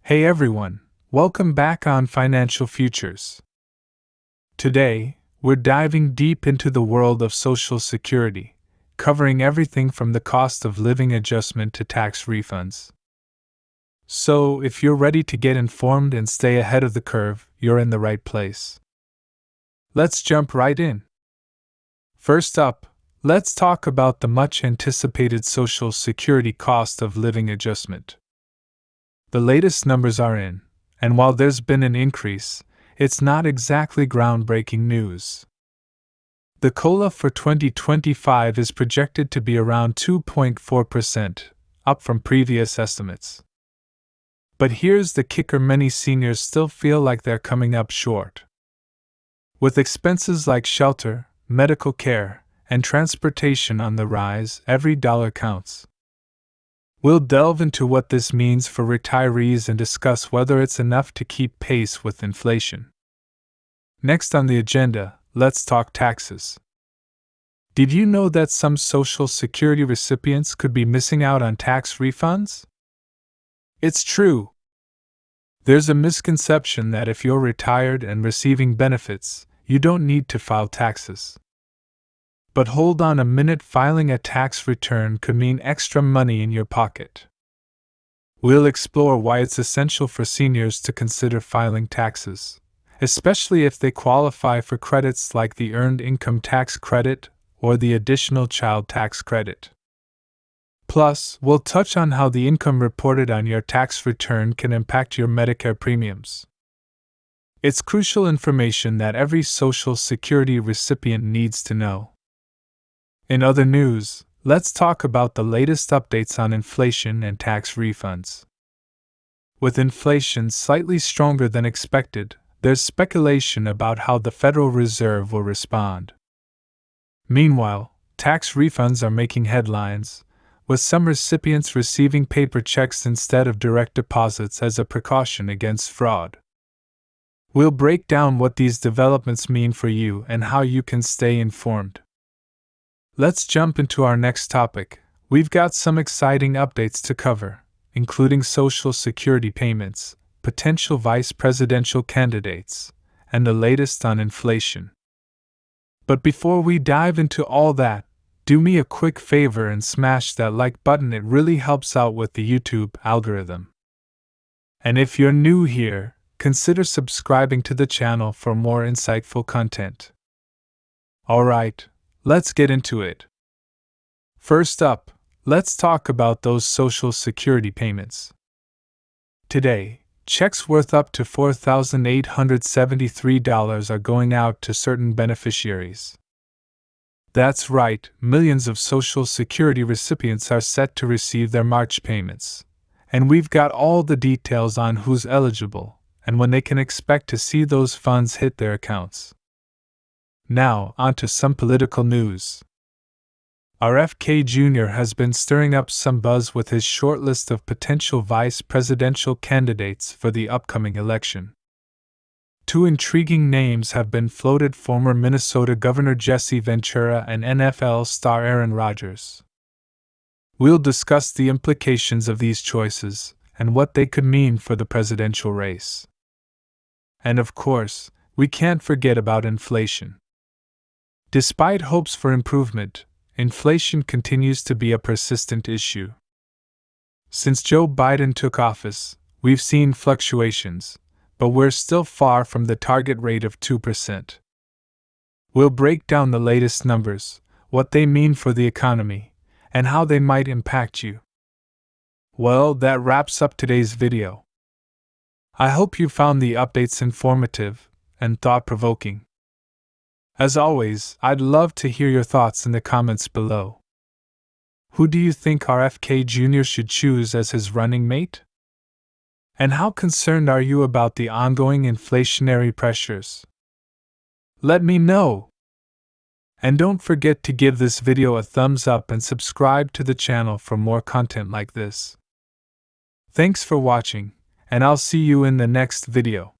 Hey everyone, welcome back on Financial Futures. Today, we're diving deep into the world of Social Security, covering everything from the cost of living adjustment to tax refunds. So, if you're ready to get informed and stay ahead of the curve, you're in the right place. Let's jump right in. First up, let's talk about the much anticipated Social Security cost of living adjustment. The latest numbers are in, and while there's been an increase, it's not exactly groundbreaking news. The COLA for 2025 is projected to be around 2.4%, up from previous estimates. But here's the kicker: many seniors still feel like they're coming up short. With expenses like shelter, medical care, and transportation on the rise, every dollar counts. We'll delve into what this means for retirees and discuss whether it's enough to keep pace with inflation. Next on the agenda, let's talk taxes. Did you know that some Social Security recipients could be missing out on tax refunds? It's true. There's a misconception that if you're retired and receiving benefits, you don't need to file taxes. But hold on a minute, filing a tax return could mean extra money in your pocket. We'll explore why it's essential for seniors to consider filing taxes, especially if they qualify for credits like the Earned Income Tax Credit or the Additional Child Tax Credit. Plus, we'll touch on how the income reported on your tax return can impact your Medicare premiums. It's crucial information that every Social Security recipient needs to know. In other news, let's talk about the latest updates on inflation and tax refunds. With inflation slightly stronger than expected, there's speculation about how the Federal Reserve will respond. Meanwhile, tax refunds are making headlines, with some recipients receiving paper checks instead of direct deposits as a precaution against fraud. We'll break down what these developments mean for you and how you can stay informed. Let's jump into our next topic. We've got some exciting updates to cover, including Social Security payments, potential vice presidential candidates, and the latest on inflation. But before we dive into all that, do me a quick favor and smash that like button. It really helps out with the YouTube algorithm. And if you're new here, consider subscribing to the channel for more insightful content. Alright, let's get into it. First up, let's talk about those Social Security payments. Today, checks worth up to $4,873 are going out to certain beneficiaries. That's right, millions of Social Security recipients are set to receive their March payments. And we've got all the details on who's eligible and when they can expect to see those funds hit their accounts. Now, on to some political news. RFK Jr. has been stirring up some buzz with his short list of potential vice presidential candidates for the upcoming election. Two intriguing names have been floated: former Minnesota Governor Jesse Ventura and NFL star Aaron Rodgers. We'll discuss the implications of these choices and what they could mean for the presidential race. And of course, we can't forget about inflation. Despite hopes for improvement, inflation continues to be a persistent issue. Since Joe Biden took office, we've seen fluctuations, but we're still far from the target rate of 2%. We'll break down the latest numbers, what they mean for the economy, and how they might impact you. Well, that wraps up today's video. I hope you found the updates informative and thought-provoking. As always, I'd love to hear your thoughts in the comments below. Who do you think RFK Jr. should choose as his running mate? And how concerned are you about the ongoing inflationary pressures? Let me know! And don't forget to give this video a thumbs up and subscribe to the channel for more content like this. Thanks for watching, and I'll see you in the next video.